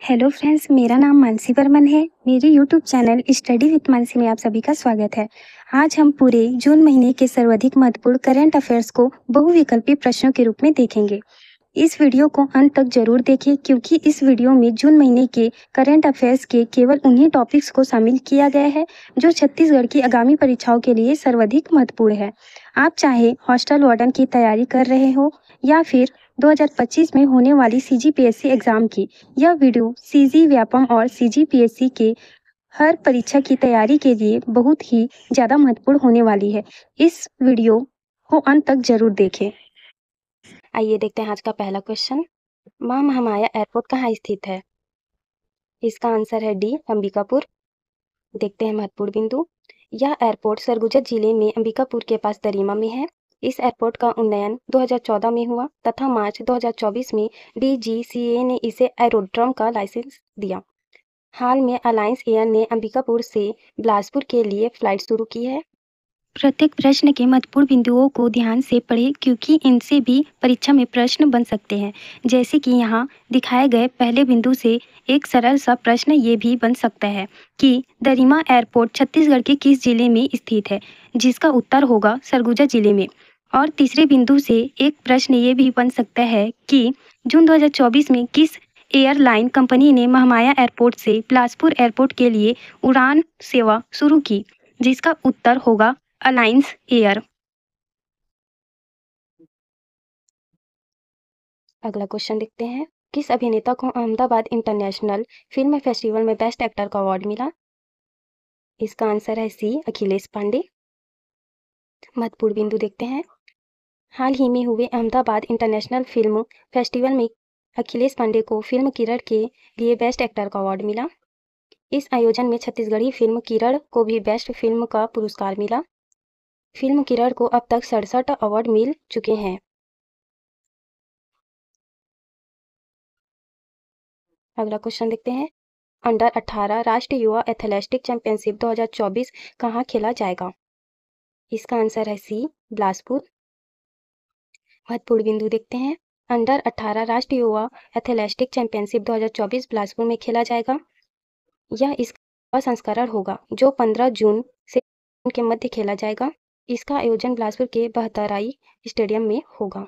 Hello friends, मेरा नाम मानसी बर्मन है। मेरे YouTube channel study with Mansi में आप सभी का स्वागत है। आज हम पूरे जून महीने के सर्वाधिक महत्वपूर्ण करंट अफेयर्स को बहुविकल्पी प्रश्नों के रूप में देखेंगे। इस वीडियो को अंत तक जरूर देखें क्योंकि इस वीडियो में जून महीने के करंट अफेयर्स के केवल उन्हीं टॉपिक्स को शामिल किया गया है जो छत्तीसगढ़ की आगामी परीक्षाओं के लिए सर्वाधिक महत्वपूर्ण है। आप चाहे हॉस्टल वार्डन की तैयारी कर रहे हो या फिर 2025 में होने वाली सीजीपीएससी एग्जाम की, यह वीडियो सीजी व्यापम और सीजीपीएससी के हर परीक्षा की तैयारी के लिए बहुत ही ज़्यादा महत्वपूर्ण होने वाली है। इस वीडियो को अंत तक जरूर देखें। आइए देखते हैं आज का पहला क्वेश्चन। मां महामाया एयरपोर्ट कहाँ स्थित है? इसका आंसर है डी, अंबिकापुर। देखते हैं महत्वपूर्ण बिंदु। यह एयरपोर्ट सरगुजा जिले में अंबिकापुर के पास दरिमा में है। इस एयरपोर्ट का उन्नयन 2014 में हुआ तथा मार्च 2024 में डीजीसीए ने इसे एरोड्रम का लाइसेंस दिया। हाल में अलायंस एयर ने अंबिकापुर से बिलासपुर के लिए फ्लाइट शुरू की है। प्रत्येक प्रश्न के महत्वपूर्ण बिंदुओं को ध्यान से पढ़ें क्योंकि इनसे भी परीक्षा में प्रश्न बन सकते हैं। जैसे कि यहाँ दिखाए गए पहले बिंदु से एक सरल सा प्रश्न ये भी बन सकता है कि दरिमा एयरपोर्ट छत्तीसगढ़ के किस जिले में स्थित है, जिसका उत्तर होगा सरगुजा जिले में। और तीसरे बिंदु से एक प्रश्न ये भी बन सकता है कि जून 2024 में किस एयरलाइन कंपनी ने महामाया एयरपोर्ट से बिलासपुर एयरपोर्ट के लिए उड़ान सेवा शुरू की, जिसका उत्तर होगा अलायंस एयर। अगला क्वेश्चन देखते हैं। किस अभिनेता को अहमदाबाद इंटरनेशनल फिल्म फेस्टिवल में बेस्ट एक्टर का अवार्ड मिला? इसका आंसर है सी, अखिलेश पांडे। महत्वपूर्ण बिंदु देखते हैं। हाल ही में हुए अहमदाबाद इंटरनेशनल फिल्म फेस्टिवल में अखिलेश पांडे को फिल्म किरण के लिए बेस्ट एक्टर का अवार्ड मिला। इस आयोजन में छत्तीसगढ़ी फिल्म किरण को भी बेस्ट फिल्म का पुरस्कार मिला। फिल्म किरण को अब तक 67 अवार्ड मिल चुके हैं। अगला क्वेश्चन देखते हैं। अंडर 18 राष्ट्रीय युवा एथलेटिक चैंपियनशिप 2024 कहाँ खेला जाएगा? इसका आंसर है सी, बिलासपुर। महत्वपूर्ण बिंदु देखते हैं। अंडर 18 राष्ट्रीय युवा एथलेटिक चैंपियनशिप 2024 बिलासपुर में खेला जाएगा। यह इसका संस्करण होगा जो 15 जून से के मध्य खेला जाएगा। इसका आयोजन बिलासपुर के बहतराई स्टेडियम में होगा।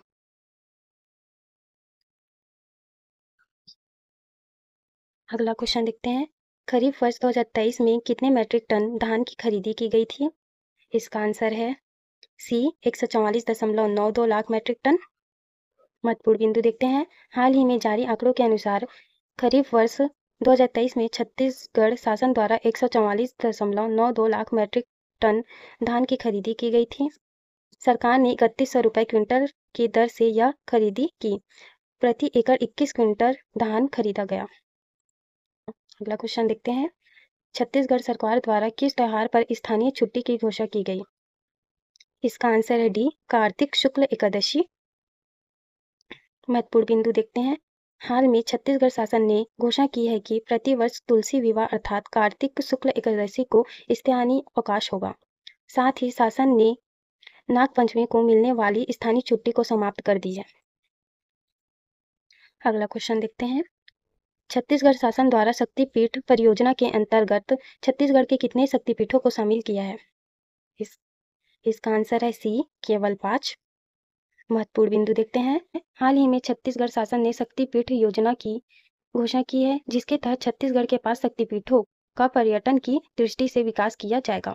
अगला क्वेश्चन देखते हैं। खरीफ वर्ष 2023 में कितने मैट्रिक टन धान की खरीदी की गई थी? इसका आंसर है सी, 144.92 लाख मैट्रिक टन। महत्वपूर्ण बिंदु देखते हैं। हाल ही में जारी आंकड़ों के अनुसार खरीफ वर्ष 2023 में छत्तीसगढ़ शासन द्वारा 144.92 लाख मैट्रिक टन धान की खरीदी की गई थी। सरकार ने 3100 रुपये क्विंटल की दर से यह खरीदी की। प्रति एकड़ 21 क्विंटल धान खरीदा गया। अगला क्वेश्चन देखते हैं। छत्तीसगढ़ सरकार द्वारा किस त्योहार पर स्थानीय छुट्टी की घोषणा की गई? इसका आंसर है डी, कार्तिक शुक्ल एकादशी। महत्वपूर्ण बिंदु देखते हैं। हाल में छत्तीसगढ़ शासन ने घोषणा की है कि प्रतिवर्ष तुलसी विवाह अर्थात कार्तिक शुक्ल एकादशी को स्थानीय अवकाश होगा। साथ ही शासन ने नागपंचमी को मिलने वाली स्थानीय छुट्टी को समाप्त कर दी है। अगला क्वेश्चन देखते हैं। छत्तीसगढ़ शासन द्वारा शक्तिपीठ परियोजना के अंतर्गत छत्तीसगढ़ के कितने शक्तिपीठों को शामिल किया है? इसका आंसर है सी, केवल 5। महत्वपूर्ण बिंदु देखते हैं। हाल ही में छत्तीसगढ़ शासन ने शक्तिपीठ योजना की घोषणा की है, जिसके तहत छत्तीसगढ़ के 5 शक्तिपीठों का पर्यटन की दृष्टि से विकास किया जाएगा।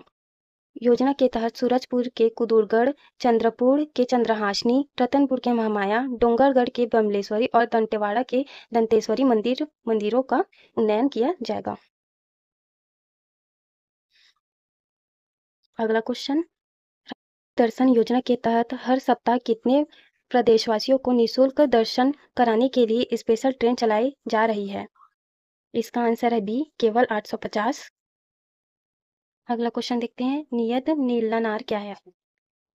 योजना के तहत सूरजपुर के कुदुरगढ़, चंद्रपुर के चंद्रहासनी, रतनपुर के महामाया, डोंगरगढ़ के बमलेश्वरी और दंतेवाड़ा के दंतेश्वरी मंदिरों का उन्नयन किया जाएगा। अगला क्वेश्चन। दर्शन योजना के तहत हर सप्ताह कितने प्रदेशवासियों को निःशुल्क दर्शन कराने के लिए स्पेशल ट्रेन चलाई जा रही है? इसका आंसर है बी, केवल 850। अगला क्वेश्चन देखते हैं। नियत नीलनार क्या है?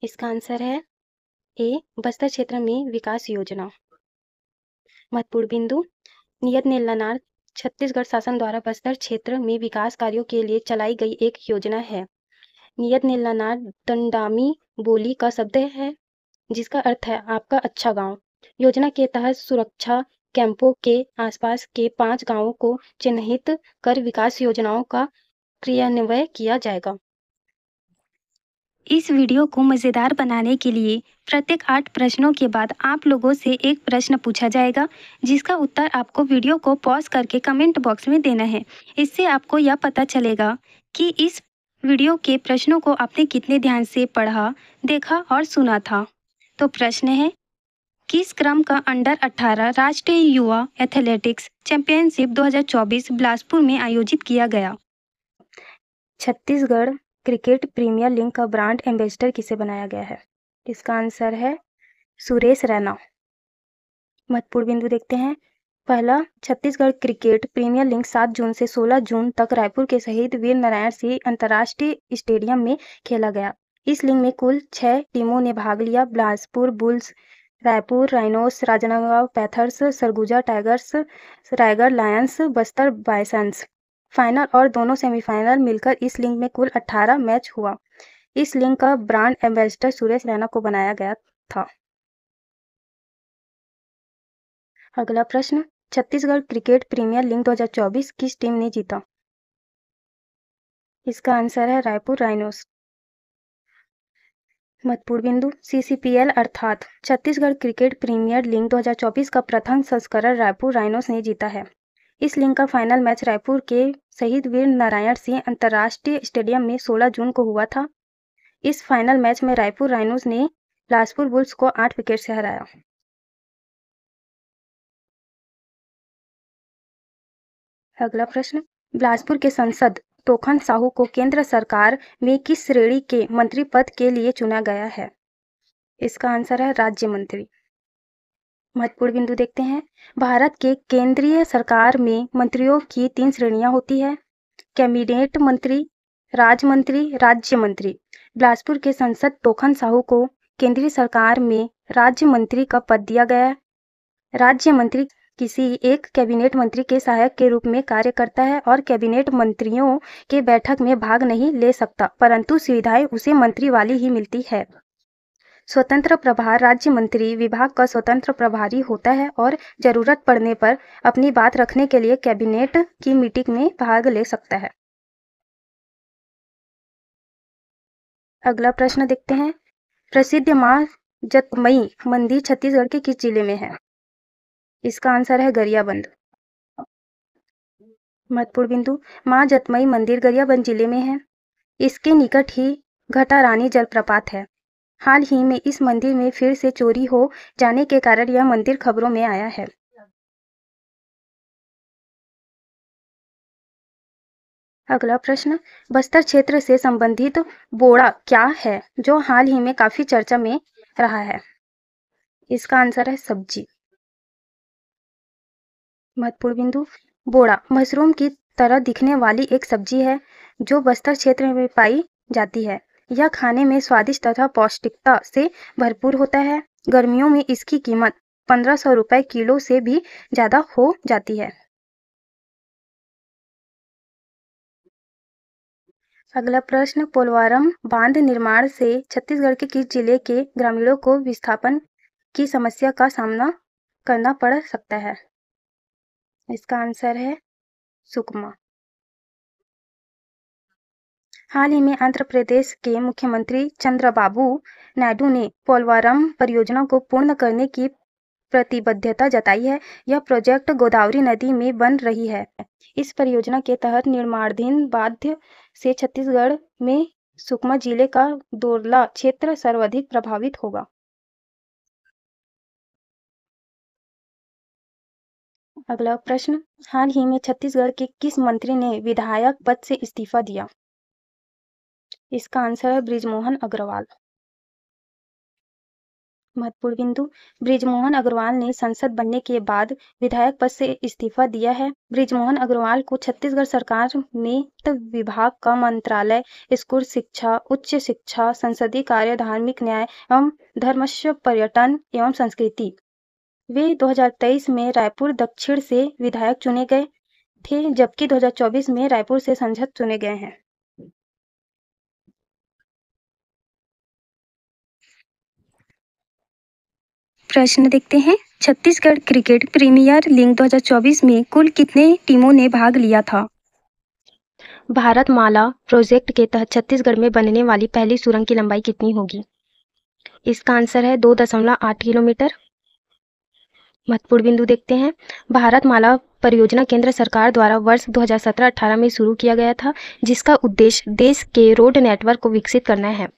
इसका आंसर है ए, बस्तर क्षेत्र में विकास योजना। महत्वपूर्ण बिंदु। नियत नीलनार छत्तीसगढ़ शासन द्वारा बस्तर क्षेत्र में विकास कार्यों के लिए चलाई गई एक योजना है। नियत नीलनार दंडामी बोली का शब्द है जिसका अर्थ है आपका अच्छा गांव। योजना के तहत सुरक्षा कैंपों के आसपास के 5 गांवों को चिन्हित कर विकास योजनाओं का क्रियान्वयन किया जाएगा। इस वीडियो को मज़ेदार बनाने के लिए प्रत्येक 8 प्रश्नों के बाद आप लोगों से एक प्रश्न पूछा जाएगा, जिसका उत्तर आपको वीडियो को पॉज करके कमेंट बॉक्स में देना है। इससे आपको यह पता चलेगा कि इस वीडियो के प्रश्नों को आपने कितने ध्यान से पढ़ा, देखा और सुना था। तो प्रश्न है, किस क्रम का अंडर 18 राष्ट्रीय युवा एथलेटिक्स चैंपियनशिप 2024 बिलासपुर में आयोजित किया गया? छत्तीसगढ़ क्रिकेट प्रीमियर लीग का ब्रांड एम्बेसडर किसे बनाया गया है? इसका आंसर है सुरेश रैना। महत्वपूर्ण बिंदु देखते हैं। पहला, छत्तीसगढ़ क्रिकेट प्रीमियर लीग 7 जून से 16 जून तक रायपुर के शहीद वीर नारायण सिंह अंतर्राष्ट्रीय स्टेडियम में खेला गया। इस लीग में कुल 6 टीमों ने भाग लिया। Bilaspur Bulls, Raipur Rhinos, Rajnandgaon Panthers, Surguja Tigers, Raigarh Lions, Bastar Bisons. Final और दोनों सेमीफाइनल मिलकर इस लीग में कुल 18 मैच हुआ। इस लीग का ब्रांड एम्बेसडर सुरेश रैना को बनाया गया था। अगला प्रश्न, छत्तीसगढ़ क्रिकेट प्रीमियर लीग 2024 किस टीम ने जीता? इसका आंसर है रायपुर राइनोस। महत्वपूर्ण बिंदु, सीसीपीएल अर्थात छत्तीसगढ़ क्रिकेट प्रीमियर लीग 2024 का प्रथम संस्करण रायपुर राइनोस ने जीता है। इस लीग का फाइनल मैच रायपुर के शहीद वीर नारायण सिंह अंतर्राष्ट्रीय स्टेडियम में 16 जून को हुआ था। इस फाइनल मैच में रायपुर राइनोस ने बिलासपुर बुल्स को 8 विकेट से हराया। अगला प्रश्न, बिलासपुर के सांसद तोखन साहू को केंद्र सरकार में किस श्रेणी के मंत्री पद के लिए चुना गया है? इसका आंसर है राज्य मंत्री। महत्वपूर्ण बिंदु देखते हैं। भारत के केंद्रीय सरकार में मंत्रियों की 3 श्रेणियां होती है, कैबिनेट मंत्री, राज्य मंत्री, राज्य मंत्री। बिलासपुर के सांसद तोखन साहू को केंद्रीय सरकार में राज्य मंत्री का पद दिया गया है। राज्य मंत्री किसी एक कैबिनेट मंत्री के सहायक के रूप में कार्य करता है और कैबिनेट मंत्रियों के बैठक में भाग नहीं ले सकता, परंतु सुविधाएं उसे मंत्री वाली ही मिलती है। स्वतंत्र प्रभार, राज्य मंत्री विभाग का स्वतंत्र प्रभारी होता है और जरूरत पड़ने पर अपनी बात रखने के लिए कैबिनेट की मीटिंग में भाग ले सकता है। अगला प्रश्न देखते हैं। प्रसिद्ध मां जतमई मंदिर छत्तीसगढ़ के किस जिले में है? इसका आंसर है गरियाबंद। महत्वपूर्ण बिंदु, मां जतमई मंदिर गरियाबंद जिले में है। इसके निकट ही घटारानी जलप्रपात है। हाल ही में इस मंदिर में फिर से चोरी हो जाने के कारण यह मंदिर खबरों में आया है। अगला प्रश्न, बस्तर क्षेत्र से संबंधित बोड़ा क्या है जो हाल ही में काफी चर्चा में रहा है? इसका आंसर है सब्जी। महत्वपूर्ण बिंदु, बोड़ा मशरूम की तरह दिखने वाली एक सब्जी है जो बस्तर क्षेत्र में पाई जाती है। यह खाने में स्वादिष्ट तथा पौष्टिकता से भरपूर होता है। गर्मियों में इसकी कीमत 1500 रुपए किलो से भी ज्यादा हो जाती है। अगला प्रश्न, पोलवरम बांध निर्माण से छत्तीसगढ़ के किस जिले के ग्रामीणों को विस्थापन की समस्या का सामना करना पड़ सकता है? इसका आंसर है सुकमा। हाल ही में आंध्र प्रदेश के मुख्यमंत्री चंद्रबाबू नायडू ने पोलवरम परियोजना को पूर्ण करने की प्रतिबद्धता जताई है। यह प्रोजेक्ट गोदावरी नदी में बन रही है। इस परियोजना के तहत निर्माणाधीन बांध से छत्तीसगढ़ में सुकमा जिले का दोरला क्षेत्र सर्वाधिक प्रभावित होगा। अगला प्रश्न, हाल ही में छत्तीसगढ़ के किस मंत्री ने विधायक पद से इस्तीफा दिया? इसका आंसर है बृजमोहन अग्रवाल। महत्वपूर्ण बिंदु, बृजमोहन अग्रवाल ने सांसद बनने के बाद विधायक पद से इस्तीफा दिया है। बृजमोहन अग्रवाल को छत्तीसगढ़ सरकार में वित्त विभाग का मंत्रालय, स्कूल शिक्षा, उच्च शिक्षा, संसदीय कार्य, धार्मिक न्याय एवं धर्मस्व पर्यटन एवं संस्कृति। वे 2023 में रायपुर दक्षिण से विधायक चुने गए थे, जबकि 2024 में रायपुर से सांसद चुने गए हैं। प्रश्न देखते हैं। छत्तीसगढ़ क्रिकेट प्रीमियर लीग 2024 में कुल कितने टीमों ने भाग लिया था? भारतमाला प्रोजेक्ट के तहत छत्तीसगढ़ में बनने वाली पहली सुरंग की लंबाई कितनी होगी? इसका आंसर है 2.8 किलोमीटर। महत्वपूर्ण बिंदु देखते हैं। भारतमाला परियोजना केंद्र सरकार द्वारा वर्ष 2017-18 में शुरू किया गया था, जिसका उद्देश्य देश के रोड नेटवर्क को विकसित करना है।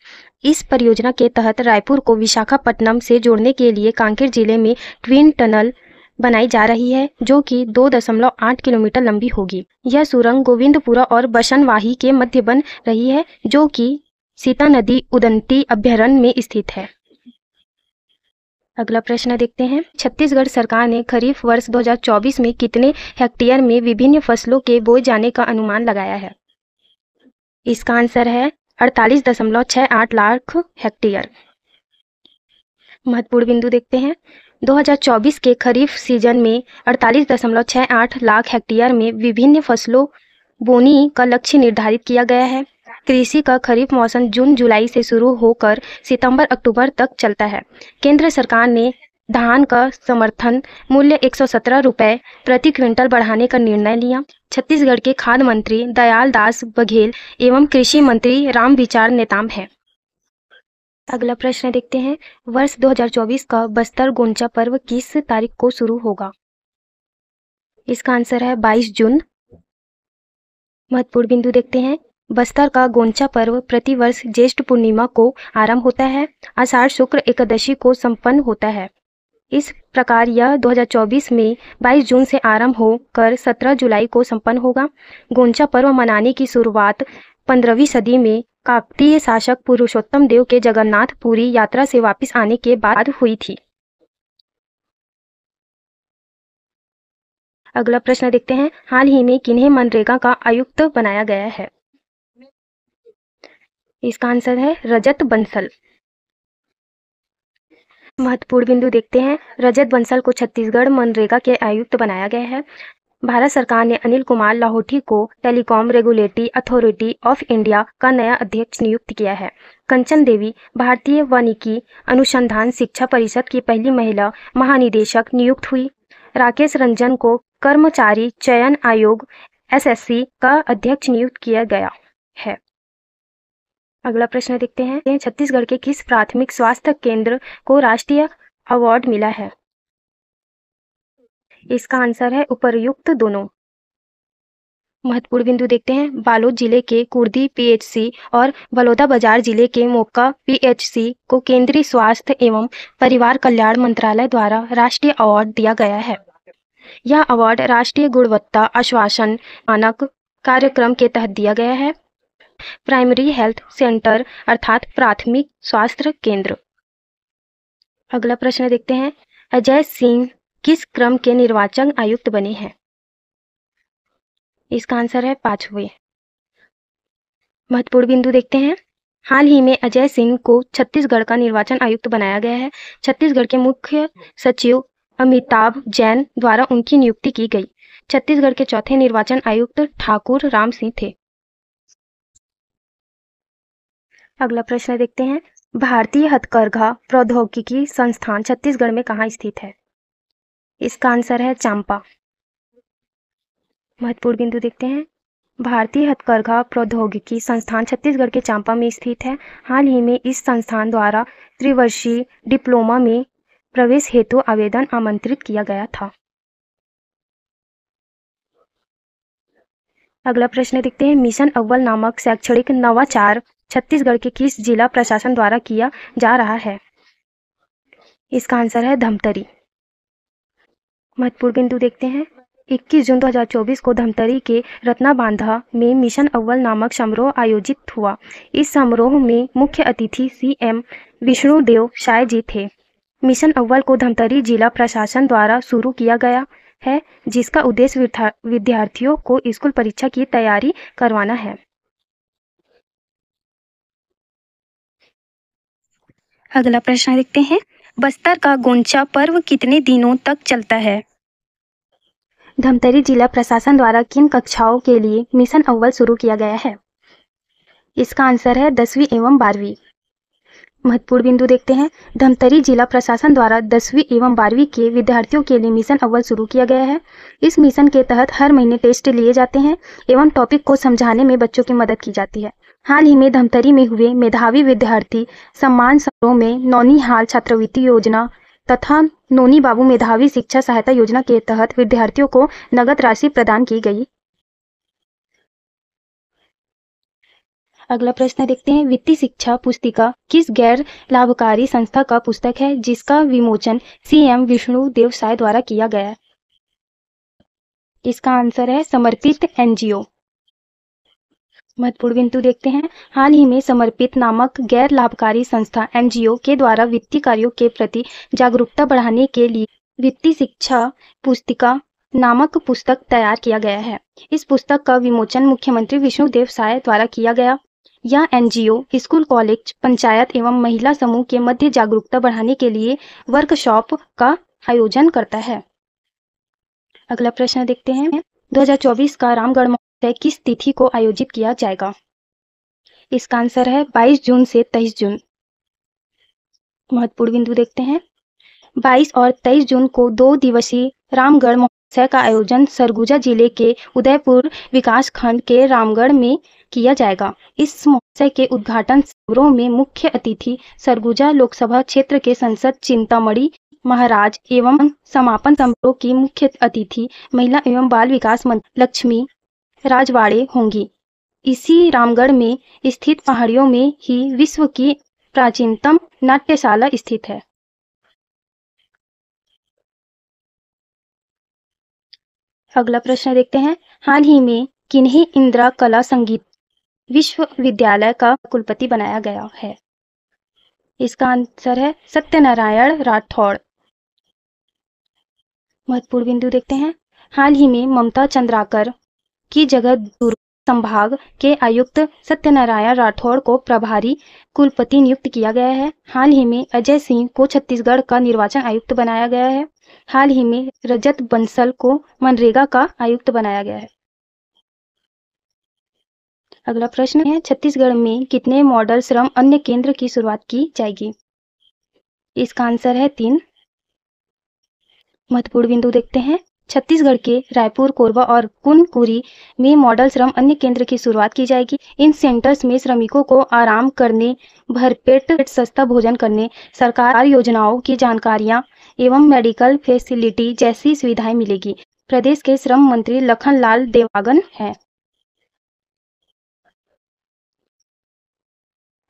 इस परियोजना के तहत रायपुर को विशाखापट्टनम से जोड़ने के लिए कांकेर जिले में ट्विन टनल बनाई जा रही है, जो कि 2.8 किलोमीटर लंबी होगी। यह सुरंग गोविंदपुरा और बशनवाही के मध्य बन रही है, जो कि सीता नदी उदंती अभ्यारण्य में स्थित है। अगला प्रश्न देखते हैं। छत्तीसगढ़ सरकार ने खरीफ वर्ष 2024 में कितने हेक्टेयर में विभिन्न फसलों के बोए जाने का अनुमान लगाया है? इसका आंसर है 48.68 लाख हेक्टेयर। महत्वपूर्ण बिंदु देखते हैं। 2024 के खरीफ सीजन में 48.68 लाख हेक्टेयर में विभिन्न फसलों बोनी का लक्ष्य निर्धारित किया गया है। कृषि का खरीफ मौसम जून जुलाई से शुरू होकर सितंबर अक्टूबर तक चलता है। केंद्र सरकार ने धान का समर्थन मूल्य 117 रुपये प्रति क्विंटल बढ़ाने का निर्णय लिया। छत्तीसगढ़ के खाद्य मंत्री दयाल दास बघेल एवं कृषि मंत्री रामविचार नेताम है। अगला प्रश्न देखते हैं। वर्ष 2024 का बस्तर गोंचा पर्व किस तारीख को शुरू होगा? इसका आंसर है 22 जून। महत्वपूर्ण बिंदु देखते हैं। बस्तर का गोंचा पर्व प्रतिवर्ष ज्येष्ठ पूर्णिमा को आरंभ होता है, आषाढ़ शुक्ल एकादशी को संपन्न होता है। इस प्रकार यह 2024 में 22 जून से आरंभ होकर 17 जुलाई को संपन्न होगा। गोंचा पर्व मनाने की शुरुआत 15वीं सदी में काकतीय शासक पुरुषोत्तम देव के जगन्नाथपुरी यात्रा से वापस आने के बाद हुई थी। अगला प्रश्न देखते हैं। हाल ही में किन्हें मनरेगा का आयुक्त बनाया गया है? इसका आंसर है रजत बंसल। महत्वपूर्ण बिंदु देखते हैं। रजत बंसल को छत्तीसगढ़ मनरेगा के आयुक्त बनाया गया है। भारत सरकार ने अनिल कुमार लाहोटी को telecom regulatory authority of India का नया अध्यक्ष नियुक्त किया है। कंचन देवी भारतीय वानिकी अनुसंधान शिक्षा परिषद की पहली महिला महानिदेशक नियुक्त हुई। राकेश रंजन को कर्मचारी चयन आयोग एसएससी का अध्यक्ष नियुक्त किया गया है। अगला प्रश्न देखते हैं। छत्तीसगढ़ के किस प्राथमिक स्वास्थ्य केंद्र को राष्ट्रीय अवार्ड मिला है? इसका आंसर है उपर्युक्त दोनों। महत्वपूर्ण बिंदु देखते हैं। बालोद जिले के कुर्दी पीएचसी और बलौदाबाजार जिले के मोक्का पीएचसी को केंद्रीय स्वास्थ्य एवं परिवार कल्याण मंत्रालय द्वारा राष्ट्रीय अवार्ड दिया गया है। यह अवार्ड राष्ट्रीय गुणवत्ता आश्वासन मानक कार्यक्रम के तहत दिया गया है। प्राइमरी हेल्थ सेंटर अर्थात प्राथमिक स्वास्थ्य केंद्र। अगला प्रश्न देखते हैं। अजय सिंह किस क्रम के निर्वाचन आयुक्त बने हैं? इसका आंसर है 5वें। महत्वपूर्ण बिंदु देखते हैं। हाल ही में अजय सिंह को छत्तीसगढ़ का निर्वाचन आयुक्त बनाया गया है। छत्तीसगढ़ के मुख्य सचिव अमिताभ जैन द्वारा उनकी नियुक्ति की गई। छत्तीसगढ़ के चौथे निर्वाचन आयुक्त ठाकुर राम सिंह थे। अगला प्रश्न देखते हैं। भारतीय हथकरघा प्रौद्योगिकी संस्थान छत्तीसगढ़ में कहाँ स्थित है? इसका आंसर है चांपा। महत्वपूर्ण बिंदु देखते हैं। भारतीय हथकरघा प्रौद्योगिकी संस्थान छत्तीसगढ़ के चांपा में स्थित है। हाल ही में इस संस्थान द्वारा त्रिवर्षीय डिप्लोमा में प्रवेश हेतु आवेदन आमंत्रित किया गया था। अगला प्रश्न देखते हैं। मिशन अव्वल नामक शैक्षणिक नवाचार छत्तीसगढ़ के किस जिला प्रशासन द्वारा किया जा रहा है? इसका आंसर है धमतरी। महत्वपूर्ण बिंदु देखते हैं। 21 जून 2024 को धमतरी के रत्नाबांधा में मिशन अव्वल नामक समारोह आयोजित हुआ। इस समारोह में मुख्य अतिथि सीएम विष्णुदेव साय जी थे। मिशन अव्वल को धमतरी जिला प्रशासन द्वारा शुरू किया गया है, जिसका उद्देश्य विद्यार्थियों को स्कूल परीक्षा की तैयारी करवाना है। अगला प्रश्न देखते हैं। बस्तर का गोंचा पर्व कितने दिनों तक चलता है? धमतरी जिला प्रशासन द्वारा किन कक्षाओं के लिए मिशन अव्वल शुरू किया गया है? इसका आंसर है 10वीं एवं 12वीं। महत्वपूर्ण बिंदु देखते हैं। धमतरी जिला प्रशासन द्वारा 10वीं एवं 12वीं के विद्यार्थियों के लिए मिशन अव्वल शुरू किया गया है। इस मिशन के तहत हर महीने टेस्ट लिए जाते हैं एवं टॉपिक को समझाने में बच्चों की मदद की जाती है। हाल ही में धमतरी में हुए मेधावी विद्यार्थी सम्मान समारोह में नौनिहाल छात्रवृत्ति योजना तथा नोनी बाबू मेधावी शिक्षा सहायता योजना के तहत विद्यार्थियों को नगद राशि प्रदान की गई। अगला प्रश्न देखते हैं। वित्तीय शिक्षा पुस्तिका किस गैर लाभकारी संस्था का पुस्तक है जिसका विमोचन सीएम विष्णुदेव साय द्वारा किया गया है? इसका आंसर है समर्पित एनजीओ। महत्वपूर्ण बिंदु देखते हैं। हाल ही में समर्पित नामक गैर लाभकारी संस्था एनजीओ के द्वारा वित्तीय कार्यों के प्रति जागरूकता बढ़ाने के लिए वित्तीय शिक्षा पुस्तिका नामक पुस्तक तैयार किया गया है। इस पुस्तक का विमोचन मुख्यमंत्री विष्णुदेव साय द्वारा किया गया। यह एनजीओ स्कूल, कॉलेज, पंचायत एवं महिला समूह के मध्य जागरूकता बढ़ाने के लिए वर्कशॉप का आयोजन करता है। अगला प्रश्न देखते हैं। 2024 का रामगढ़ महोत्सव किस तिथि को आयोजित किया जाएगा? इसका आंसर है 22 जून से 23 जून। महत्वपूर्ण बिंदु देखते हैं। 22 और 23 जून को 2 दिवसीय रामगढ़ महोत्सव का आयोजन सरगुजा जिले के उदयपुर विकास खंड के रामगढ़ में किया जाएगा। इस महोत्सव के उद्घाटन समारोह में मुख्य अतिथि सरगुजा लोकसभा क्षेत्र के सांसद चिंतामणि महाराज एवं समापन समारोह की मुख्य अतिथि महिला एवं बाल विकास मंत्री लक्ष्मी राजवाड़े होंगी। इसी रामगढ़ में स्थित पहाड़ियों में ही विश्व की प्राचीनतम नाट्यशाला स्थित है। अगला प्रश्न देखते हैं। हाल ही में किन्हीं इंदिरा कला संगीत विश्वविद्यालय का कुलपति बनाया गया है? इसका आंसर है सत्यनारायण राठौड़। महत्वपूर्ण बिंदु देखते हैं। हाल ही में ममता चंद्राकर की जगह दुर्ग संभाग के आयुक्त सत्यनारायण राठौड़ को प्रभारी कुलपति नियुक्त किया गया है। हाल ही में अजय सिंह को छत्तीसगढ़ का निर्वाचन आयुक्त बनाया गया है। हाल ही में रजत बंसल को मनरेगा का आयुक्त बनाया गया है। अगला प्रश्न है। छत्तीसगढ़ में कितने मॉडल श्रम अन्य केंद्र की शुरुआत की जाएगी? इसका आंसर है 3। महत्वपूर्ण बिंदु देखते हैं। छत्तीसगढ़ के रायपुर, कोरबा और कुनकुरी में मॉडल श्रम अन्य केंद्र की शुरुआत की जाएगी। इन सेंटर्स में श्रमिकों को आराम करने, भरपेट सस्ता भोजन करने, सरकार योजनाओं की जानकारियां एवं मेडिकल फैसिलिटी जैसी सुविधाएं मिलेगी। प्रदेश के श्रम मंत्री लखनलाल देवांगन हैं।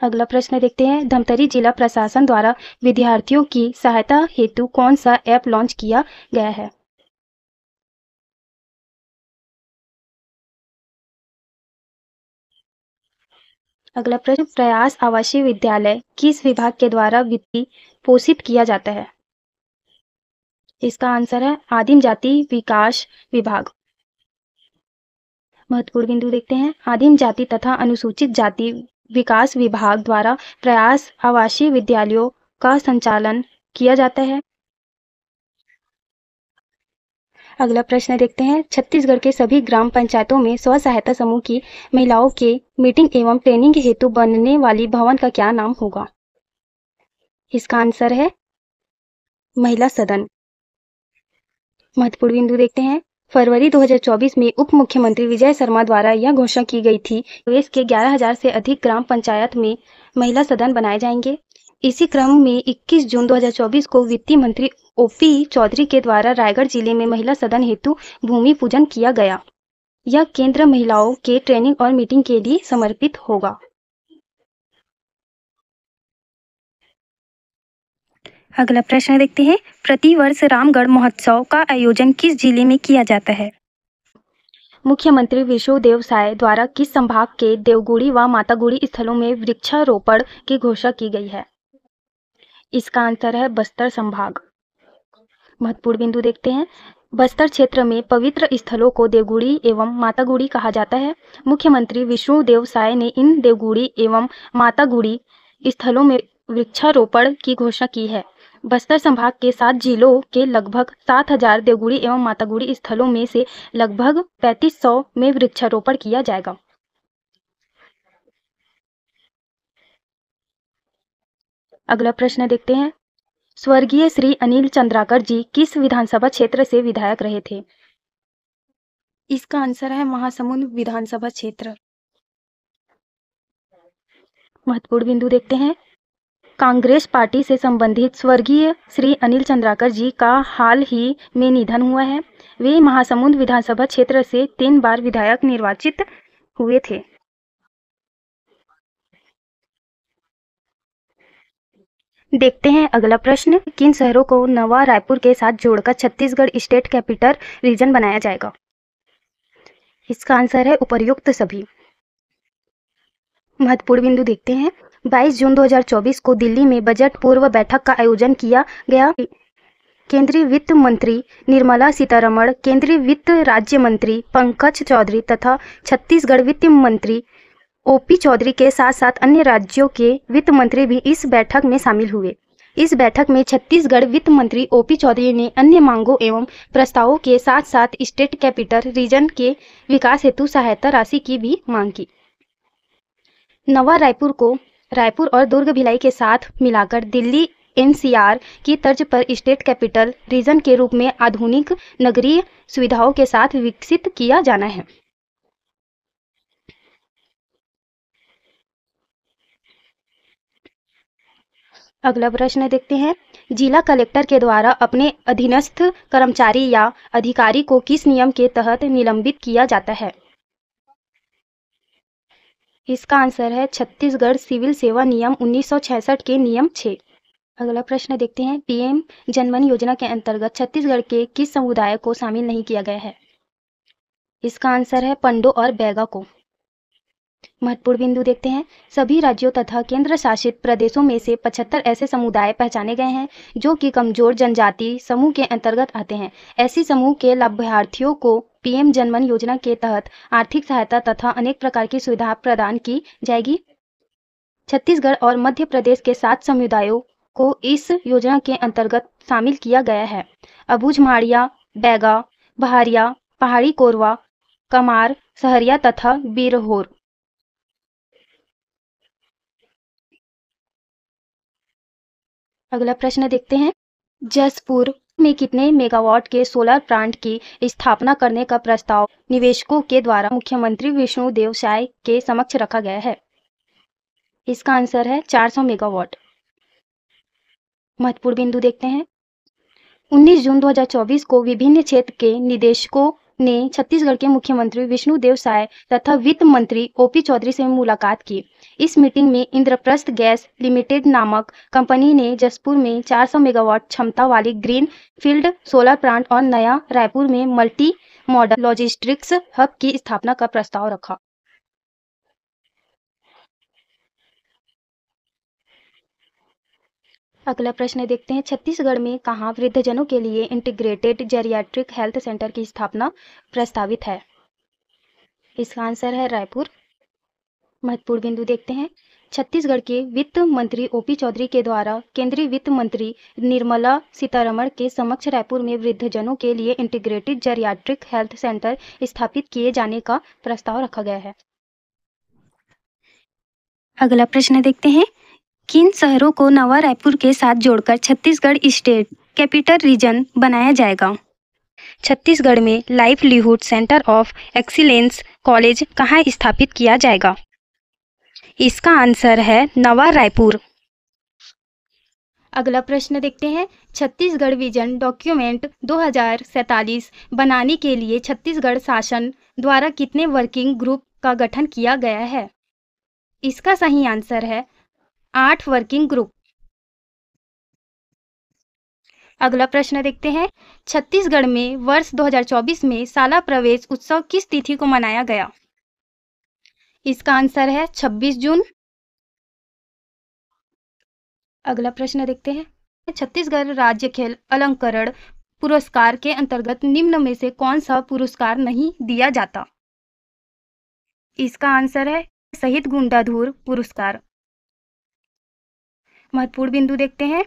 अगला प्रश्न देखते हैं। धमतरी जिला प्रशासन द्वारा विद्यार्थियों की सहायता हेतु कौन सा ऐप लॉन्च किया गया है? अगला प्रश्न। प्रयास आवासीय विद्यालय किस विभाग के द्वारा वित्तीय पोषित किया जाता है? इसका आंसर है आदिम जाति विकास विभाग। महत्वपूर्ण बिंदु देखते हैं। आदिम जाति तथा अनुसूचित जाति विकास विभाग द्वारा प्रयास आवासीय विद्यालयों का संचालन किया जाता है। अगला प्रश्न देखते हैं। छत्तीसगढ़ के सभी ग्राम पंचायतों में स्व सहायता समूह की महिलाओं के मीटिंग एवं ट्रेनिंग हेतु बनने वाली भवन का क्या नाम होगा? इसका आंसर है महिला सदन। महत्वपूर्ण बिंदु देखते हैं। फरवरी 2024 में उप मुख्यमंत्री विजय शर्मा द्वारा यह घोषणा की गई थी प्रदेश के 11,000 से अधिक ग्राम पंचायत में महिला सदन बनाए जाएंगे। इसी क्रम में 21 जून 2024 को वित्तीय मंत्री ओपी चौधरी के द्वारा रायगढ़ जिले में महिला सदन हेतु भूमि पूजन किया गया। यह केंद्र महिलाओं के ट्रेनिंग और मीटिंग के लिए समर्पित होगा। अगला प्रश्न देखते हैं। प्रतिवर्ष रामगढ़ महोत्सव का आयोजन किस जिले में किया जाता है? मुख्यमंत्री विष्णुदेव साय द्वारा किस संभाग के देवगुड़ी व मातागुड़ी स्थलों में वृक्षारोपण की घोषणा की गई है? इसका आंसर है बस्तर संभाग। महत्वपूर्ण बिंदु देखते हैं। बस्तर क्षेत्र में पवित्र स्थलों को देवगुड़ी एवं मातागुड़ी कहा जाता है। मुख्यमंत्री विष्णुदेव साय ने इन देवगुड़ी एवं मातागुड़ी स्थलों में वृक्षारोपण की घोषणा की है। बस्तर संभाग के 7 जिलों के लगभग 7,000 देवगुड़ी एवं मातागुड़ी स्थलों में से लगभग 3500 में वृक्षारोपण किया जाएगा। अगला प्रश्न देखते हैं। स्वर्गीय श्री अनिल चंद्राकर जी किस विधानसभा क्षेत्र से विधायक रहे थे? इसका आंसर है महासमुंद विधानसभा क्षेत्र। महत्वपूर्ण बिंदु देखते हैं। कांग्रेस पार्टी से संबंधित स्वर्गीय श्री अनिल चंद्राकर जी का हाल ही में निधन हुआ है। वे महासमुंद विधानसभा क्षेत्र से 3 बार विधायक निर्वाचित हुए थे। देखते हैं अगला प्रश्न। किन शहरों को नवा रायपुर के साथ जोड़कर छत्तीसगढ़ स्टेट कैपिटल रीजन बनाया जाएगा? इसका आंसर है उपर्युक्त सभी। महत्वपूर्ण बिंदु देखते हैं। 22 जून 2024 को दिल्ली में बजट पूर्व बैठक का आयोजन किया गया। केंद्रीय वित्त मंत्री निर्मला सीतारमण, केंद्रीय वित्त राज्य मंत्री पंकज चौधरी तथा छत्तीसगढ़ वित्त मंत्री ओपी चौधरी के साथ साथ अन्य राज्यों के वित्त मंत्री भी इस बैठक में शामिल हुए। इस बैठक में छत्तीसगढ़ वित्त मंत्री ओपी चौधरी ने अन्य मांगों एवं प्रस्तावों के साथ साथ स्टेट कैपिटल रीजन के विकास हेतु सहायता राशि की भी मांग की। नवा रायपुर को रायपुर और दुर्ग भिलाई के साथ मिलाकर दिल्ली एनसीआर की तर्ज पर स्टेट कैपिटल रीजन के रूप में आधुनिक नगरीय सुविधाओं के साथ विकसित किया जाना है। अगला प्रश्न देखते हैं। जिला कलेक्टर के द्वारा अपने अधीनस्थ कर्मचारी या अधिकारी को किस नियम के तहत निलंबित किया जाता है? इसका आंसर है छत्तीसगढ़ सिविल सेवा नियम 1966 के नियम 6। अगला प्रश्न देखते हैं। पीएम जनधन योजना के अंतर्गत छत्तीसगढ़ के किस समुदाय को शामिल नहीं किया गया है? इसका आंसर है पंडो और बैगा को। महत्वपूर्ण बिंदु देखते हैं। सभी राज्यों तथा केंद्र शासित प्रदेशों में से 75 ऐसे समुदाय पहचाने गए हैं जो कि कमजोर जनजाति समूह के अंतर्गत आते हैं। ऐसी समूह के लाभार्थियों को पीएम जनधन योजना के तहत आर्थिक सहायता तथा अनेक प्रकार की सुविधा प्रदान की जाएगी। छत्तीसगढ़ और मध्य प्रदेश के 7 समुदायों को इस योजना के अंतर्गत शामिल किया गया है। अबूझमाड़िया, बैगा, बहारिया, पहाड़ी कोरवा, कमार, सहरिया तथा बिरहोर। अगला प्रश्न देखते हैं। जसपुर में कितने मेगावाट के सोलर प्लांट की स्थापना करने का प्रस्ताव निवेशकों के द्वारा मुख्यमंत्री विष्णुदेव साय के समक्ष रखा गया है? इसका आंसर है 400 मेगावाट। महत्वपूर्ण बिंदु देखते हैं। 19 जून 2024 को विभिन्न क्षेत्र के निदेशकों ने छत्तीसगढ़ के मुख्यमंत्री विष्णुदेव साय तथा वित्त मंत्री ओपी चौधरी से मुलाकात की। इस मीटिंग में इंद्रप्रस्थ गैस लिमिटेड नामक कंपनी ने जसपुर में 400 मेगावाट क्षमता वाली ग्रीन फील्ड सोलर प्लांट और नया रायपुर में मल्टी मॉडल लॉजिस्टिक्स हब की स्थापना का प्रस्ताव रखा। अगला प्रश्न देखते हैं। छत्तीसगढ़ में कहाँ वृद्धजनों के लिए इंटीग्रेटेड जेरियाट्रिक हेल्थ सेंटर की स्थापना प्रस्तावित है? इसका आंसर है रायपुर। महत्वपूर्ण बिंदु देखते हैं। छत्तीसगढ़ के वित्त मंत्री ओपी चौधरी के द्वारा केंद्रीय वित्त मंत्री निर्मला सीतारमण के समक्ष रायपुर में वृद्धजनों के लिए इंटीग्रेटेड जेरियाट्रिक हेल्थ सेंटर स्थापित किए जाने का प्रस्ताव रखा गया है। अगला प्रश्न देखते हैं। किन शहरों को नवा रायपुर के साथ जोड़कर छत्तीसगढ़ स्टेट कैपिटल रीजन बनाया जाएगा? छत्तीसगढ़ में livelihood centre of excellence college कहाँ स्थापित किया जाएगा? इसका आंसर है नवा रायपुर। अगला प्रश्न देखते हैं। छत्तीसगढ़ विजन डॉक्यूमेंट 2047 बनाने के लिए छत्तीसगढ़ शासन द्वारा कितने वर्किंग ग्रुप का गठन किया गया है? इसका सही आंसर है 8 वर्किंग ग्रुप। अगला प्रश्न देखते हैं। छत्तीसगढ़ में वर्ष 2024 में शाला प्रवेश उत्सव किस तिथि को मनाया गया? इसका आंसर है 26 जून। अगला प्रश्न देखते हैं। छत्तीसगढ़ राज्य खेल अलंकरण पुरस्कार के अंतर्गत निम्न में से कौन सा पुरस्कार नहीं दिया जाता? इसका आंसर है शहीद गुंडाधुर पुरस्कार। महत्वपूर्ण बिंदु देखते हैं।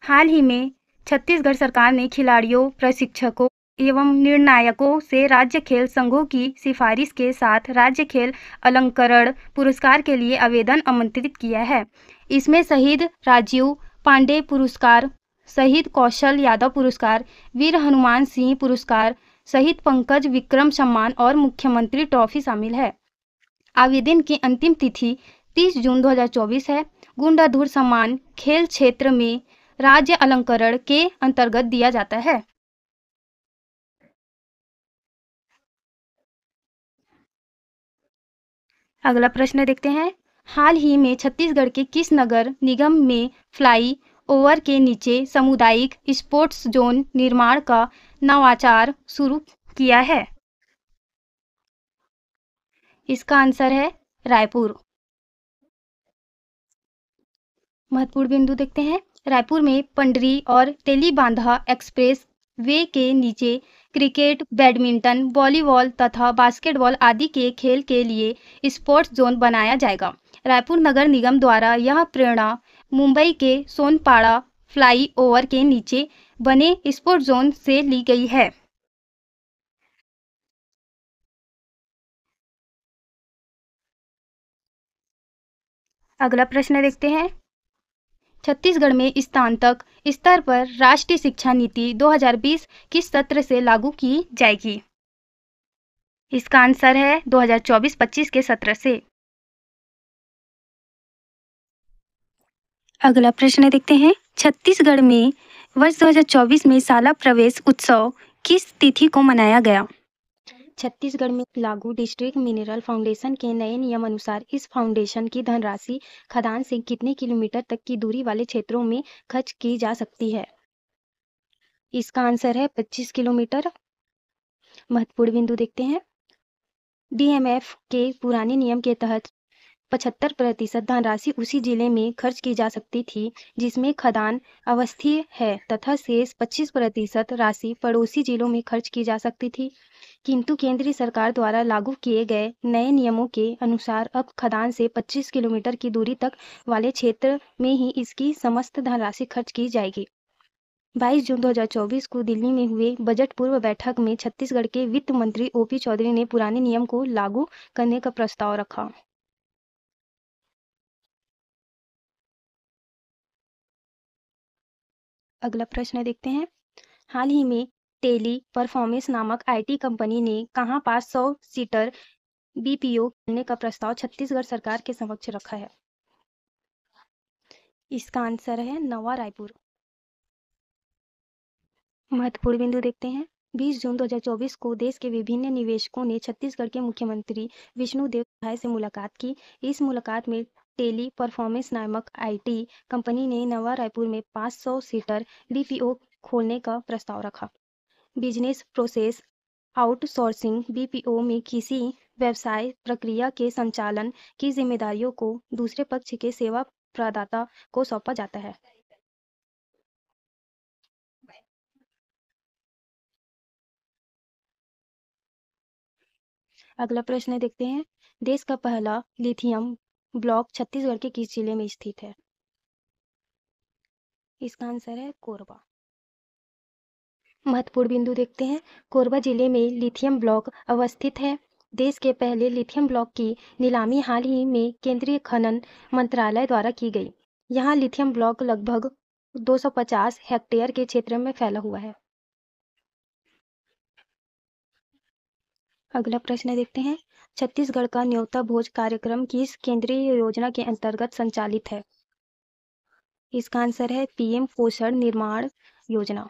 हाल ही में छत्तीसगढ़ सरकार ने खिलाड़ियों, प्रशिक्षकों एवं निर्णायकों से राज्य खेल संघों की सिफारिश के साथ राज्य खेल अलंकरण पुरस्कार के लिए आवेदन आमंत्रित किया है। इसमें शहीद राजीव पांडे पुरस्कार, शहीद कौशल यादव पुरस्कार, वीर हनुमान सिंह पुरस्कार, शहीद पंकज विक्रम सम्मान और मुख्यमंत्री ट्रॉफी शामिल है। आवेदन की अंतिम तिथि 30 जून 2024 है। गुंडाधुर सम्मान खेल क्षेत्र में राज्य अलंकरण के अंतर्गत दिया जाता है। अगला प्रश्न देखते हैं। हाल ही में छत्तीसगढ़ के किस नगर निगम में फ्लाई ओवर के नीचे सामुदायिक स्पोर्ट्स जोन निर्माण का नवाचार शुरू किया है? इसका आंसर है रायपुर। महत्वपूर्ण बिंदु देखते हैं। रायपुर में पंडरी और तेलीबांधा एक्सप्रेस वे के नीचे क्रिकेट, बैडमिंटन, वॉलीबॉल तथा बास्केटबॉल आदि के खेल के लिए स्पोर्ट्स जोन बनाया जाएगा। रायपुर नगर निगम द्वारा यह प्रेरणा मुंबई के सोनपाड़ा फ्लाई ओवर के नीचे बने स्पोर्ट्स जोन से ली गई है। अगला प्रश्न देखते हैं। छत्तीसगढ़ में स्नातक स्तर पर राष्ट्रीय शिक्षा नीति 2020 किस सत्र से लागू की जाएगी? इसका आंसर है 2024-25 के सत्र से। अगला प्रश्न देखते हैं। छत्तीसगढ़ में वर्ष 2024 में शाला प्रवेश उत्सव किस तिथि को मनाया गया? छत्तीसगढ़ में लागू डिस्ट्रिक्ट मिनरल फाउंडेशन के नए नियम अनुसार इस फाउंडेशन की धनराशि खदान से कितने किलोमीटर तक की दूरी वाले क्षेत्रों में खर्च की जा सकती है? इसका आंसर है 25 किलोमीटर। महत्वपूर्ण बिंदु देखते हैं। डीएमएफ के पुराने नियम के तहत 75% धनराशि उसी जिले में खर्च की जा सकती थी जिसमें खदान अवस्थित है तथा शेष 25% राशि पड़ोसी जिलों में खर्च की जा सकती थी। किंतु केंद्रीय सरकार द्वारा लागू किए गए नए नियमों के अनुसार अब खदान से 25 किलोमीटर की दूरी तक वाले क्षेत्र में ही इसकी समस्त धनराशि खर्च की जाएगी। 22 जून 2024 को दिल्ली में हुए बजट पूर्व बैठक में छत्तीसगढ़ के वित्त मंत्री ओपी चौधरी ने पुराने नियम को लागू करने का प्रस्ताव रखा। अगला प्रश्न देखते हैं। हाल ही में टेली परफॉर्मेंस नामक आईटी कंपनी ने कहां 500 सीटर बीपीओ खोलने का प्रस्ताव छत्तीसगढ़ सरकार के समक्ष रखा है? इसका आंसर है नवा रायपुर। महत्वपूर्ण बिंदु देखते हैं। 20 जून 2024 को देश के विभिन्न निवेशकों ने छत्तीसगढ़ के मुख्यमंत्री विष्णुदेव साय से मुलाकात की। इस मुलाकात में टेली परफॉर्मेंस नामक आईटी कंपनी ने नवा रायपुर में 500 सीटर बीपीओ खोलने का प्रस्ताव रखा। बिजनेस प्रोसेस आउटसोर्सिंग बीपीओ में किसी व्यवसाय प्रक्रिया के संचालन की जिम्मेदारियों को दूसरे पक्ष के सेवा प्रदाता को सौंपा जाता है। अगला प्रश्न देखते हैं। देश का पहला लिथियम ब्लॉक छत्तीसगढ़ के किस जिले में स्थित है? इसका आंसर है कोरबा। महत्वपूर्ण बिंदु देखते हैं। कोरबा जिले में लिथियम ब्लॉक अवस्थित है। देश के पहले लिथियम ब्लॉक की नीलामी हाल ही में केंद्रीय खनन मंत्रालय द्वारा की गई। यहाँ लिथियम ब्लॉक लगभग 250 हेक्टेयर के क्षेत्र में फैला हुआ है। अगला प्रश्न देखते हैं। छत्तीसगढ़ का न्योता भोज कार्यक्रम किस केंद्रीय योजना के अंतर्गत संचालित है? इसका आंसर है पीएम पोषण निर्माण योजना।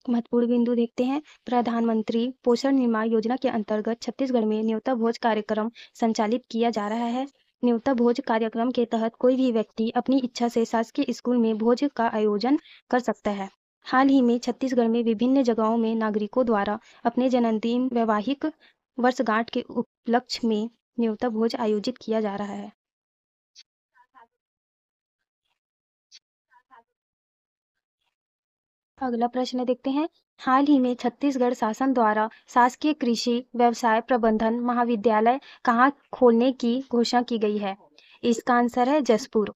महत्वपूर्ण बिंदु देखते हैं। प्रधानमंत्री पोषण निर्माण योजना के अंतर्गत छत्तीसगढ़ में न्योता भोज कार्यक्रम संचालित किया जा रहा है। न्योता भोज कार्यक्रम के तहत कोई भी व्यक्ति अपनी इच्छा से शासकीय स्कूल में भोज का आयोजन कर सकता है। हाल ही में छत्तीसगढ़ में विभिन्न जगहों में नागरिकों द्वारा अपने जन्मदिन वैवाहिक वर्षगांठ के उपलक्ष्य में न्योता भोज आयोजित किया जा रहा है। अगला प्रश्न देखते हैं। हाल ही में छत्तीसगढ़ शासन द्वारा शासकीय कृषि व्यवसाय प्रबंधन महाविद्यालय कहाँ खोलने की घोषणा की गई है? इसका आंसर है जसपुर।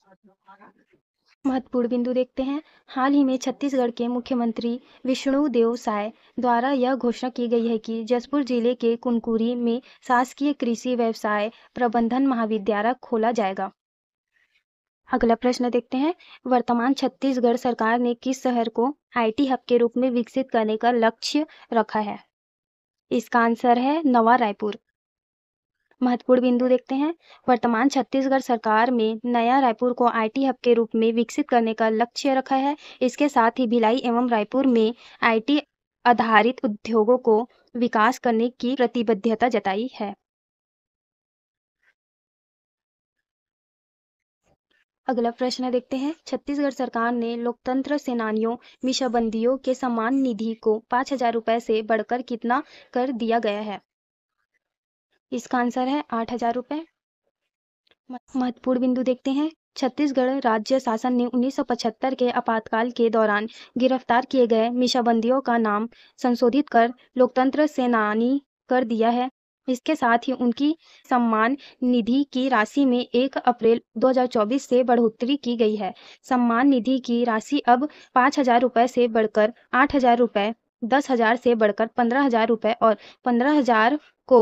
महत्वपूर्ण बिंदु देखते हैं। हाल ही में छत्तीसगढ़ के मुख्यमंत्री विष्णुदेव साय द्वारा यह घोषणा की गई है कि जसपुर जिले के कुनकुरी में शासकीय कृषि व्यवसाय प्रबंधन महाविद्यालय खोला जाएगा। अगला प्रश्न देखते हैं। वर्तमान छत्तीसगढ़ सरकार ने किस शहर को आईटी हब के रूप में विकसित करने का लक्ष्य रखा है? इसका आंसर है नवा रायपुर। महत्वपूर्ण बिंदु देखते हैं। वर्तमान छत्तीसगढ़ सरकार में नया रायपुर को आईटी हब के रूप में विकसित करने का लक्ष्य रखा है। इसके साथ ही भिलाई एवं रायपुर में आईटी आधारित उद्योगों को विकास करने की प्रतिबद्धता जताई है। अगला प्रश्न देखते हैं। छत्तीसगढ़ सरकार ने लोकतंत्र सेनानियों मीसाबंदियों के सम्मान निधि को 5,000 रुपये से बढ़कर कितना कर दिया गया है? इसका आंसर है 8,000 रुपये। महत्वपूर्ण बिंदु देखते हैं। छत्तीसगढ़ राज्य शासन ने 1975 के आपातकाल के दौरान गिरफ्तार किए गए मीसाबंदियों का नाम संशोधित कर लोकतंत्र सेनानी कर दिया है। इसके साथ ही उनकी सम्मान निधि की राशि में 1 अप्रैल 2024 से बढ़ोतरी की गई है। सम्मान निधि की राशि अब 5,000 रुपये से बढ़कर 8,000 रुपये, 10,000 से बढ़कर 15,000 रुपये और 15,000 को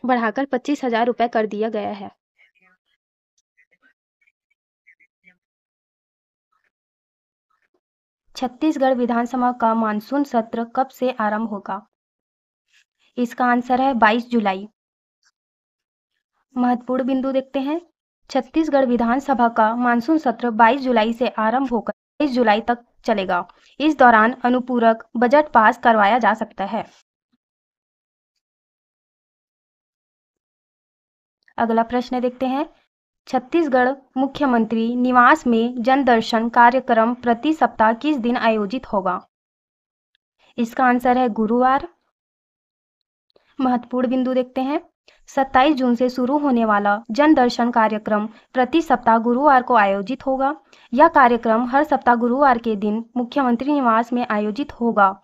बढ़ाकर 25,000 रुपये कर दिया गया है। छत्तीसगढ़ विधानसभा का मानसून सत्र कब से आरंभ होगा? इसका आंसर है 22 जुलाई। महत्वपूर्ण बिंदु देखते हैं। छत्तीसगढ़ विधानसभा का मानसून सत्र 22 जुलाई से आरंभ होकर 23 जुलाई तक चलेगा। इस दौरान अनुपूरक बजट पास करवाया जा सकता है। अगला प्रश्न देखते हैं। छत्तीसगढ़ मुख्यमंत्री निवास में जनदर्शन कार्यक्रम प्रति सप्ताह किस दिन आयोजित होगा? इसका आंसर है गुरुवार। महत्वपूर्ण बिंदु देखते हैं। 27 जून से शुरू होने वाला जनदर्शन कार्यक्रम प्रति सप्ताह गुरुवार को आयोजित होगा। यह कार्यक्रम हर सप्ताह गुरुवार के दिन मुख्यमंत्री निवास में आयोजित होगा,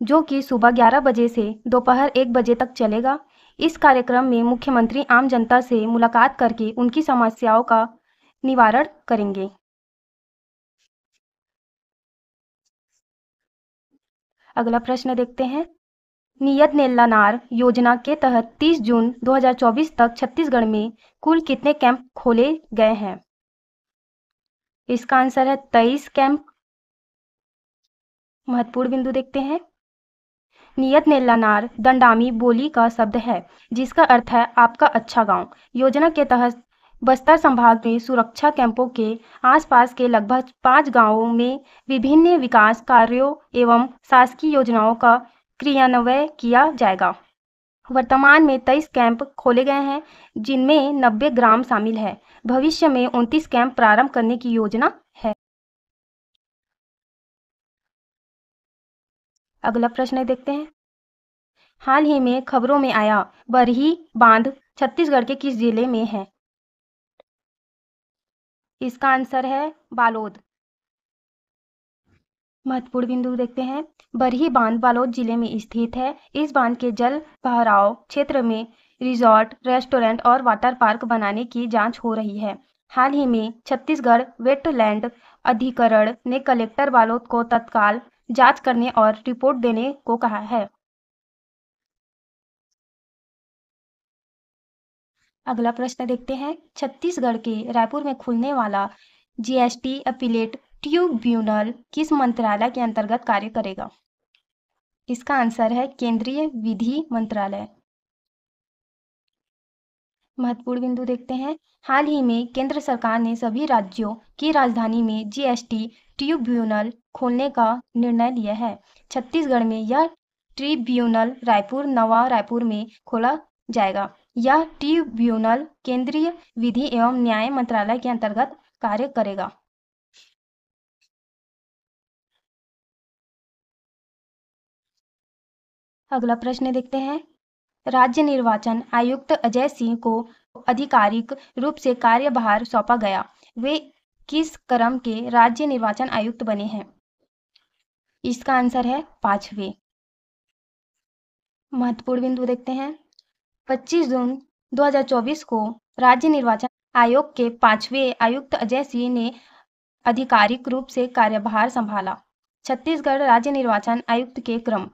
जो कि सुबह 11 बजे से दोपहर 1 बजे तक चलेगा। इस कार्यक्रम में मुख्यमंत्री आम जनता से मुलाकात करके उनकी समस्याओं का निवारण करेंगे। अगला प्रश्न देखते हैं। नियत नेल्लानार योजना के तहत 30 जून 2024 तक छत्तीसगढ़ में कुल कितने कैंप खोले गए हैं? इसका आंसर है 23 कैंप। महत्वपूर्ण बिंदु देखते हैं। नियत नेल्लानार दंडामी बोली का शब्द है, जिसका अर्थ है आपका अच्छा गांव। योजना के तहत बस्तर संभाग में सुरक्षा कैंपों के आसपास के लगभग 5 गांवों में विभिन्न विकास कार्यों एवं शासकीय योजनाओं का क्रियान्वयन किया जाएगा। वर्तमान में 23 कैंप खोले गए हैं, जिनमें 90 ग्राम शामिल है। भविष्य में 29 कैंप प्रारंभ करने की योजना है। अगला प्रश्न देखते हैं। हाल ही में खबरों में आया बरही बांध छत्तीसगढ़ के किस जिले में है? इसका आंसर है बालोद। महत्वपूर्ण बिंदु देखते हैं। बरही बांध बालोद जिले में स्थित है। इस बांध के जल भराव क्षेत्र में रिजॉर्ट, रेस्टोरेंट और वाटर पार्क बनाने की जांच हो रही है। हाल ही में छत्तीसगढ़ वेटलैंड अधिकरण ने कलेक्टर बालोद को तत्काल जांच करने और रिपोर्ट देने को कहा है। अगला प्रश्न देखते हैं। छत्तीसगढ़ के रायपुर में खुलने वाला जीएसटी अपीलेट ट्रिब्यूनल किस मंत्रालय के अंतर्गत कार्य करेगा? इसका आंसर है केंद्रीय विधि मंत्रालय। महत्वपूर्ण बिंदु देखते हैं। हाल ही में केंद्र सरकार ने सभी राज्यों की राजधानी में जीएसटी ट्रिब्यूनल खोलने का निर्णय लिया है। छत्तीसगढ़ में यह ट्रिब्यूनल रायपुर, नवा रायपुर में खोला जाएगा। यह ट्रिब्यूनल केंद्रीय विधि एवं न्याय मंत्रालय के अंतर्गत कार्य करेगा। अगला प्रश्न देखते हैं। राज्य निर्वाचन आयुक्त अजय सिंह को आधिकारिक रूप से कार्यभार सौंपा गया। वे किस क्रम के राज्य निर्वाचन आयुक्त बने हैं? इसका आंसर है 5वें। महत्वपूर्ण बिंदु देखते हैं। 25 जून 2024 को राज्य निर्वाचन आयोग के 5वें आयुक्त अजय सिंह ने आधिकारिक रूप से कार्यभार संभाला? छत्तीसगढ़ राज्य निर्वाचन आयुक्त के क्रम: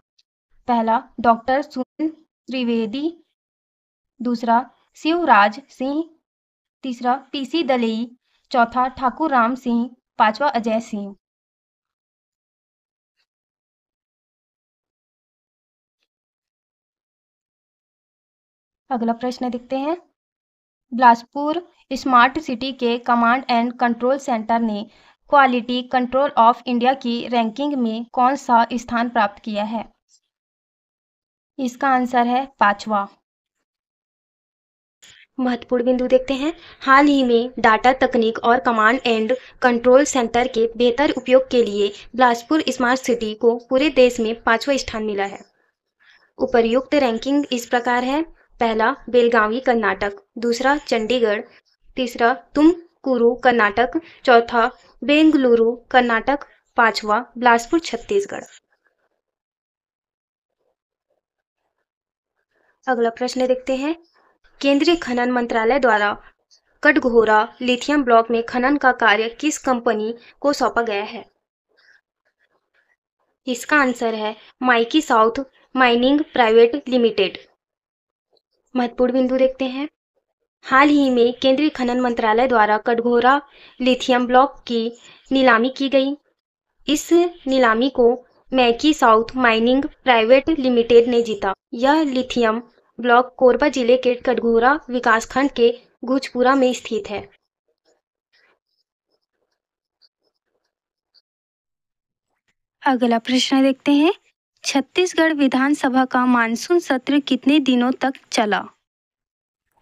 पहला डॉक्टर सुनील त्रिवेदी, दूसरा शिवराज सिंह, तीसरा पीसी दलई, चौथा ठाकुर राम सिंह, पांचवा अजय सिंह। अगला प्रश्न देखते हैं। बिलासपुर स्मार्ट सिटी के कमांड एंड कंट्रोल सेंटर ने क्वालिटी कंट्रोल ऑफ इंडिया की रैंकिंग में कौन सा स्थान प्राप्त किया है? इसका आंसर है 5वां। महत्वपूर्ण बिंदु देखते हैं। हाल ही में डाटा तकनीक और कमांड एंड कंट्रोल सेंटर के बेहतर उपयोग के लिए बिलासपुर स्मार्ट सिटी को पूरे देश में 5वां स्थान मिला है। उपर्युक्त रैंकिंग इस प्रकार है: पहला बेलगावी कर्नाटक, दूसरा चंडीगढ़, तीसरा तुमकुरू कर्नाटक, चौथा बेंगलुरु कर्नाटक, पांचवा बिलासपुर छत्तीसगढ़। अगला प्रश्न देखते हैं। केंद्रीय खनन मंत्रालय द्वारा कटघोरा लिथियम ब्लॉक में खनन का कार्य किस कंपनी को सौंपा गया है? इसका आंसर है Mikey south mining private limited. महत्वपूर्ण बिंदु देखते हैं। हाल ही में केंद्रीय खनन मंत्रालय द्वारा कटघोरा लिथियम ब्लॉक की नीलामी की गई। इस नीलामी को मैकी साउथ माइनिंग प्राइवेट लिमिटेड ने जीता। यह लिथियम ब्लॉक कोरबा जिले के कटघोरा विकासखंड के घुचपुरा में स्थित है। अगला प्रश्न देखते हैं। छत्तीसगढ़ विधानसभा का मानसून सत्र कितने दिनों तक चला?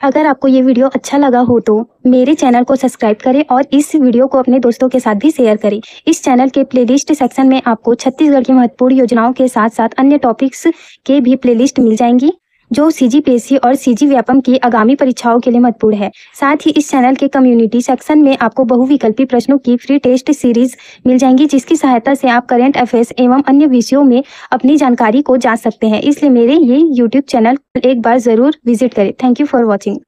अगर आपको ये वीडियो अच्छा लगा हो तो मेरे चैनल को सब्सक्राइब करें और इस वीडियो को अपने दोस्तों के साथ भी शेयर करें। इस चैनल के प्लेलिस्ट सेक्शन में आपको छत्तीसगढ़ की महत्वपूर्ण योजनाओं के साथ साथ अन्य टॉपिक्स के भी प्लेलिस्ट मिल जाएंगी जो सीजीपीएससी और सीजी व्यापम की आगामी परीक्षाओं के लिए महत्वपूर्ण है। साथ ही इस चैनल के कम्युनिटी सेक्शन में आपको बहुविकल्पी प्रश्नों की फ्री टेस्ट सीरीज मिल जाएंगी जिसकी सहायता से आप करंट अफेयर्स एवं अन्य विषयों में अपनी जानकारी को जान सकते हैं। इसलिए मेरे ये यूट्यूब चैनल एक बार ज़रूर विजिट करें। Thank you for watching.